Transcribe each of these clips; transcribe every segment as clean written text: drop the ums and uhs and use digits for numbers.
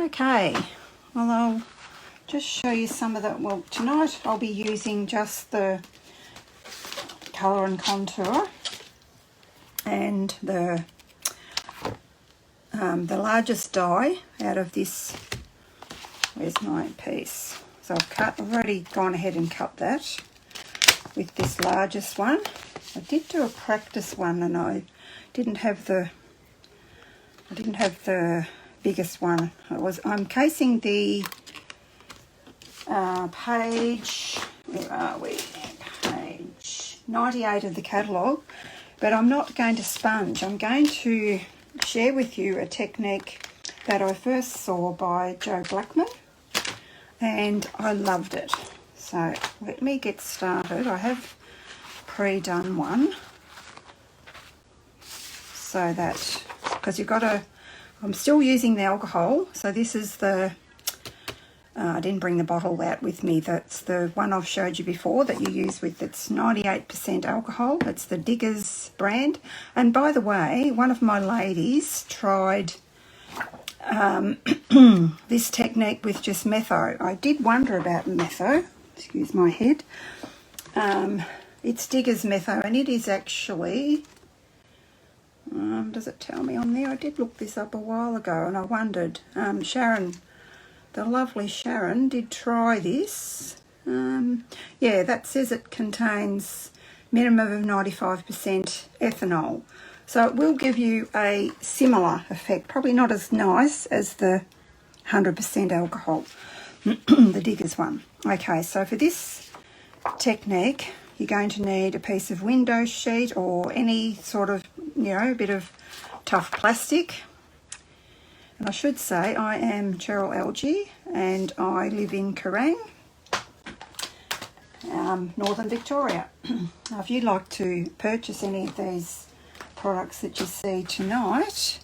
Okay, well, I'll just show you some of the, well, tonight I'll be using just the colour and contour and the largest die out of this. Where's my piece? So I've already gone ahead and cut that with this largest one. I did do a practice one and I didn't have the biggest one. I'm casing the page, where are we? Page 98 of the catalogue, but I'm not going to sponge. I'm going to share with you a technique that I first saw by Joe Blackman and I loved it. So let me get started. I have pre-done one so that, because you've got to, I'm still using the alcohol, so this is the, I didn't bring the bottle out with me, that's the one I've showed you before that you use with, it's 98% alcohol, it's the Diggers brand. And by the way, one of my ladies tried this technique with just metho. I did wonder about metho, excuse my head. It's Diggers metho and it is actually, does it tell me on there? I did look this up a while ago and I wondered. Sharon, the lovely Sharon, did try this. Yeah, that says it contains minimum of 95% ethanol. So it will give you a similar effect, probably not as nice as the 100% alcohol, the Diggers one. Okay, so for this technique, you're going to need a piece of window sheet or any sort of, a bit of tough plastic. And I should say I am Cheryl Algie and I live in Kerrang, Northern Victoria. Now, if you'd like to purchase any of these products that you see tonight,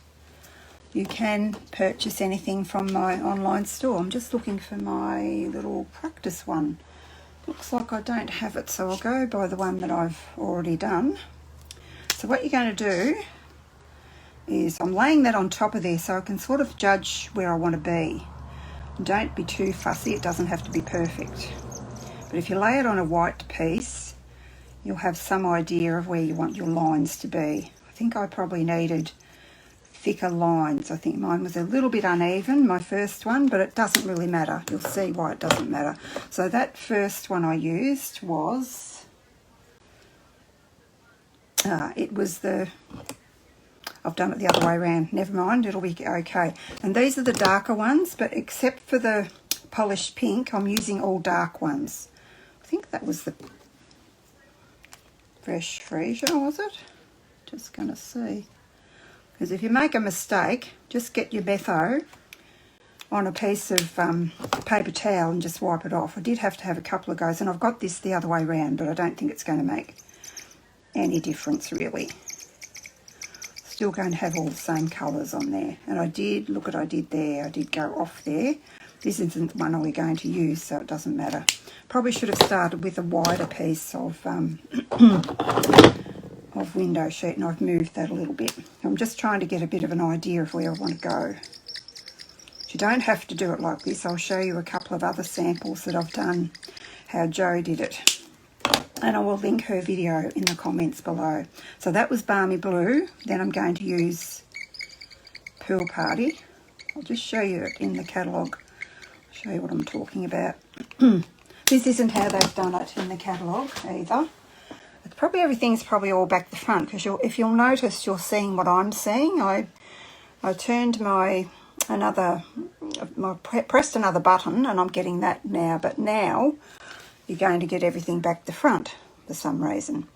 you can purchase anything from my online store. I'm just looking for my little practice one. Looks like I don't have it, so I'll go by the one that I've already done. So what you're going to do is I'm laying that on top of there so I can sort of judge where I want to be. Don't be too fussy, it doesn't have to be perfect. But if you lay it on a white piece, you'll have some idea of where you want your lines to be. I think I probably needed thicker lines. I think mine was a little bit uneven, my first one, but it doesn't really matter. You'll see why it doesn't matter. So that first one I used was, it was the, I've done it the other way around. Never mind, it'll be okay. And these are the darker ones, but except for the polished pink, I'm using all dark ones. I think that was the Fresh Freesia, was it? Just going to see. Because if you make a mistake, just get your metho on a piece of paper towel and just wipe it off. I did have to have a couple of goes, and I've got this the other way around, but I don't think it's going to make any difference really. Still going to have all the same colours on there. And I did, look what I did there, I did go off there. This isn't the one we're going to use, so it doesn't matter. Probably should have started with a wider piece of window sheet, and I've moved that a little bit. I'm just trying to get a bit of an idea of where I want to go. You don't have to do it like this. I'll show you a couple of other samples that I've done, how Joe did it. And I will link her video in the comments below. So that was Balmy Blue. Then I'm going to use Pool Party. I'll just show you it in the catalogue. Show you what I'm talking about. This isn't how they've done it in the catalogue either. It's probably, everything's probably all back the front, because if you'll notice, you're seeing what I'm seeing. I turned pressed another button and I'm getting that now, but now you're going to get everything back the front for some reason.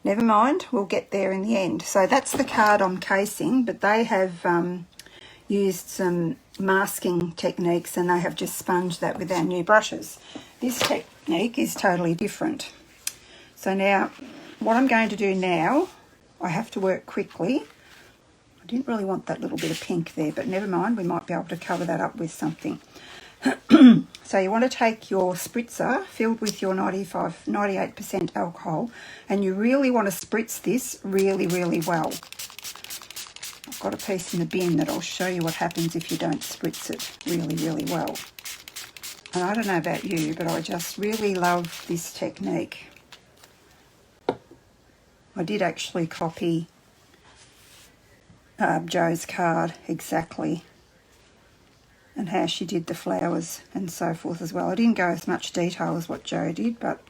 Never mind, we'll get there in the end. So that's the card I'm casing, but they have used some masking techniques and they have just sponged that with our new brushes. This technique is totally different. So now, what I'm going to do now, I have to work quickly. I didn't really want that little bit of pink there, but never mind, we might be able to cover that up with something. So you want to take your spritzer filled with your 98% alcohol, and you really want to spritz this really, really well. I've got a piece in the bin that I'll show you what happens if you don't spritz it really, really well. And I don't know about you, but I just really love this technique. I did actually copy Jo's card exactly, and how she did the flowers and so forth as well. I didn't go as much detail as what Jo did, but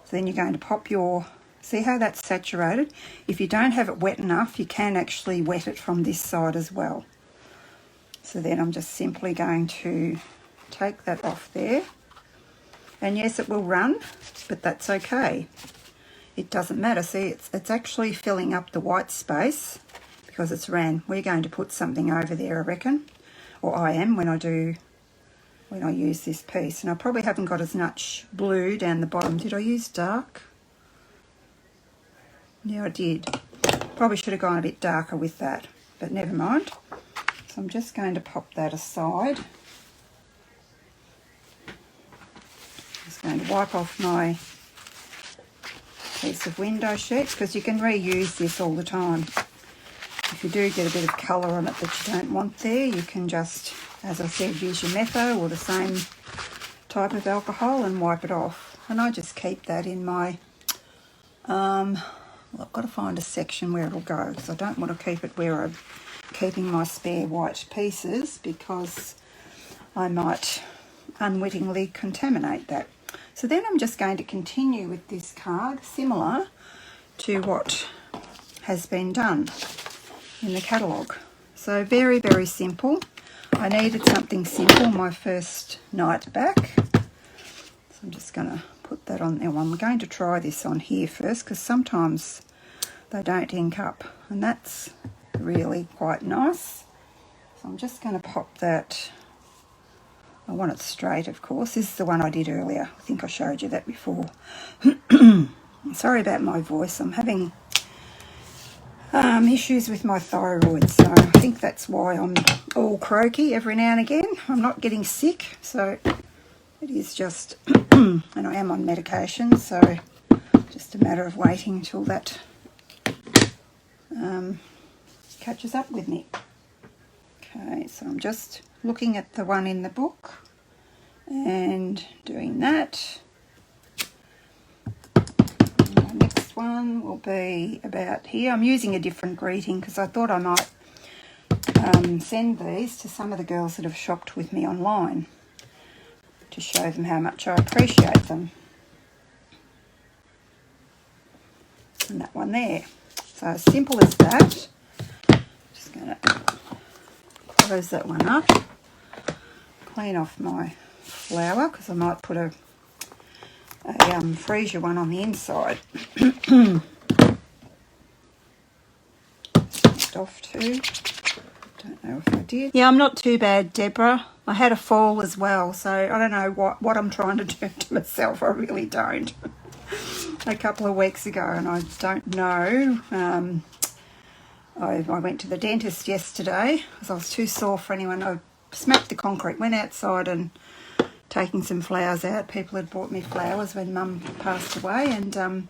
so then you're going to pop your, see how that's saturated? If you don't have it wet enough, you can actually wet it from this side as well. So then I'm just simply going to take that off there. And yes, it will run, but that's okay. It doesn't matter. See, it's actually filling up the white space because it's ran. We're going to put something over there, I reckon. Or I am when I use this piece. And I probably haven't got as much blue down the bottom. Did I use dark? Yeah, I did. Probably should have gone a bit darker with that, but never mind. So I'm just going to pop that aside. Just going to wipe off my piece of window sheet because you can reuse this all the time. If you do get a bit of colour on it that you don't want there, you can just, as I said, use your Metho or the same type of alcohol and wipe it off. And I just keep that in my, well, I've got to find a section where it'll go because I don't want to keep it where I'm keeping my spare white pieces because I might unwittingly contaminate that. So then I'm just going to continue with this card similar to what has been done in the catalogue. So very, very simple. I needed something simple my first night back. So I'm just going to put that on there. Well, I'm going to try this on here first because sometimes they don't ink up, and that's really quite nice. So I'm just going to pop that. I want it straight, of course. This is the one I did earlier. I think I showed you that before. Sorry about my voice. I'm having issues with my thyroid, so I think that's why I'm all croaky every now and again. I'm not getting sick, so it is just, and I am on medication, so just a matter of waiting until that catches up with me. Okay, so I'm just looking at the one in the book and doing that. And the next one will be about here. I'm using a different greeting because I thought I might send these to some of the girls that have shopped with me online to show them how much I appreciate them. And that one there. So as simple as that. Just going to close that one up, clean off my flour because I might put a freesia one on the inside. Off too. Don't know if I did. Yeah, I'm not too bad, Deborah. I had a fall as well, so I don't know what I'm trying to do to myself. I really don't. A couple of weeks ago, and I don't know. I went to the dentist yesterday because I was too sore for anyone. I smacked the concrete, went outside and taking some flowers out. People had bought me flowers when Mum passed away, and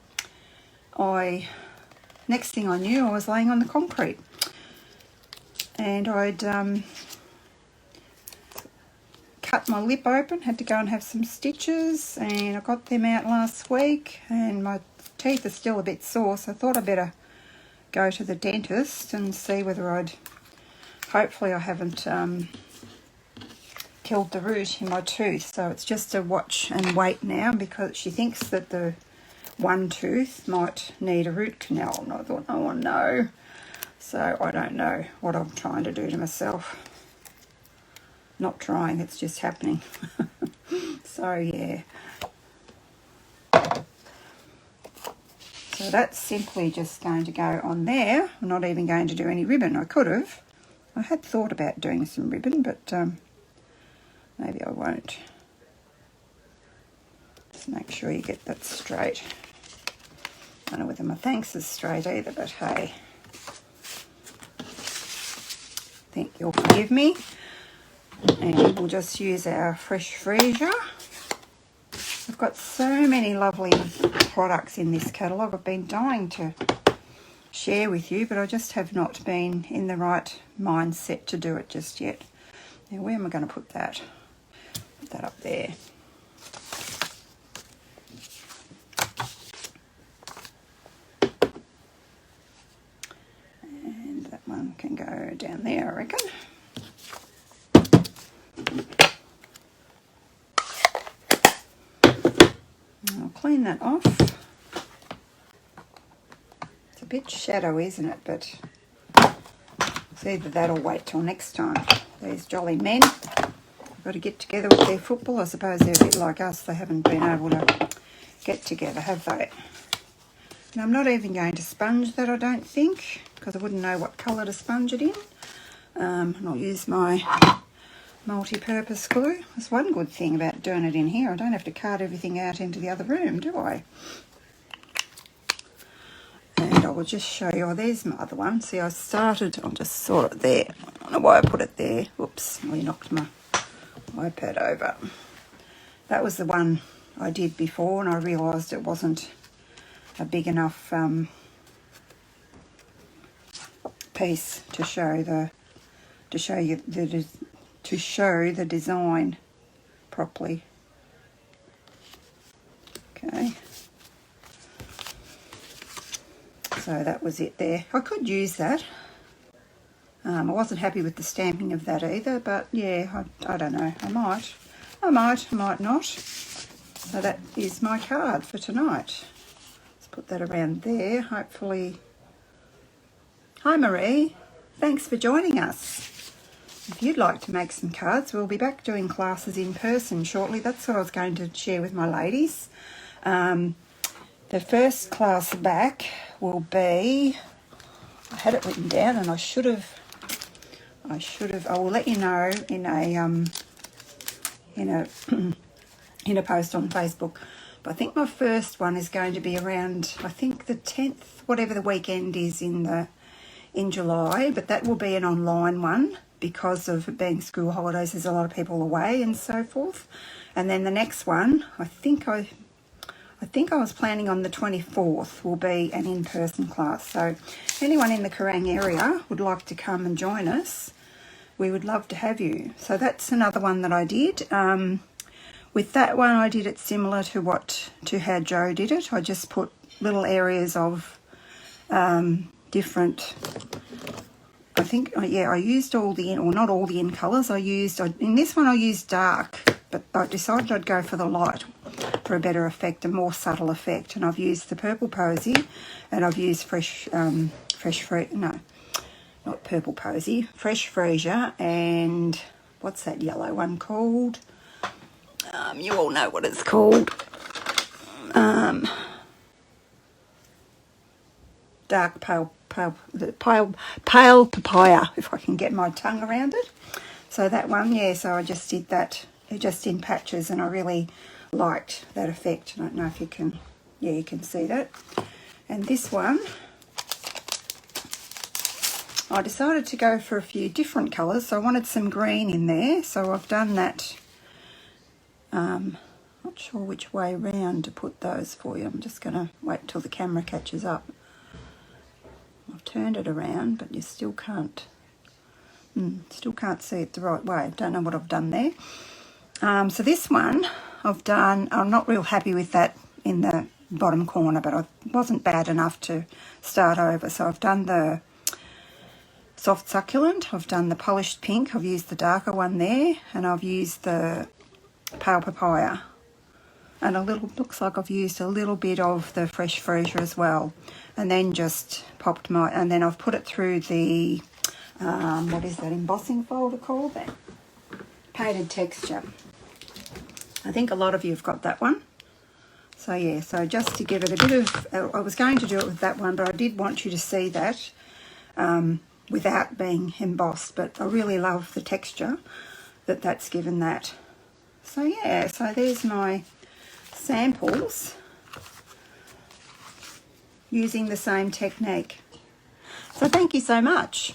next thing I knew, I was laying on the concrete. And I'd cut my lip open, had to go and have some stitches, and I got them out last week, and my teeth are still a bit sore, so I thought I'd better go to the dentist and see whether hopefully I haven't killed the root in my tooth. So it's just a watch and wait now because she thinks that the one tooth might need a root canal. And I thought, oh no. So I don't know what I'm trying to do to myself. Not trying, it's just happening. So yeah. So that's simply just going to go on there. I'm not even going to do any ribbon. I could have. I had thought about doing some ribbon, but maybe I won't. Just make sure you get that straight. I don't know whether my thanks is straight either, but hey. I think you'll forgive me. And we'll just use our fresh freesia. I've got so many lovely products in this catalogue. I've been dying to share with you, but I just have not been in the right mindset to do it just yet. Now, where am I going to put that? Put that up there. And that one can go down there, I reckon. I'll clean that off. It's a bit shadowy, isn't it? But it's either that or wait till next time. These jolly men have got to get together with their football. I suppose they're a bit like us. They haven't been able to get together, have they? And I'm not even going to sponge that, I don't think, because I wouldn't know what colour to sponge it in. And I'll use my multi-purpose glue. There's one good thing about doing it in here. I don't have to cart everything out into the other room, do I? And I will just show you. Oh, there's my other one. See, I started, I'll just sort it there. I don't know why I put it there. Whoops, I knocked my iPad over. That was the one I did before, and I realised it wasn't a big enough piece to show the design properly. Okay. So that was it there. I could use that. I wasn't happy with the stamping of that either, but yeah, I don't know. I might not. So that is my card for tonight. Let's put that around there, hopefully. Hi Marie, thanks for joining us. If you'd like to make some cards, we'll be back doing classes in person shortly. That's what I was going to share with my ladies. The first class back will be, I had it written down and I will let you know in a post on Facebook. But I think my first one is going to be around, I think the 10th, whatever the weekend is in July, but that will be an online one because of it being school holidays. There's a lot of people away and so forth. And then the next one, I think I was planning on the 24th will be an in-person class. So anyone in the Kerrang area would like to come and join us, we would love to have you. So that's another one that I did. With that one, I did it similar to how Joe did it. I just put little areas of different. I think, I used all the not all the in colours. In this one I used dark, but I decided I'd go for the light for a better effect, a more subtle effect. And I've used the Purple Posy, and I've used Fresh Freesia, and what's that yellow one called? You all know what it's called. Dark pale papaya, if I can get my tongue around it. So that one, yeah, so I just did that just in patches, and I really liked that effect. I don't know if you can, yeah, you can see that. And this one, I decided to go for a few different colours, so I wanted some green in there, so I've done that. Not sure which way round to put those for you. I'm just going to wait till the camera catches up. I've turned it around, but you still can't see it the right way. Don't know what I've done there. So this one I've done, I'm not real happy with that in the bottom corner, but I wasn't bad enough to start over. So I've done the soft succulent, I've done the polished pink, I've used the darker one there, and I've used the pale papaya. And looks like I've used a little bit of the Fresh Freesia as well. And then just popped and then I've put it through the, what is that embossing folder called? That painted texture. I think a lot of you have got that one. So yeah, so just to give it a bit of, I was going to do it with that one, but I did want you to see that without being embossed. But I really love the texture that's given that. So yeah, so there's my samples using the same technique. So thank you so much.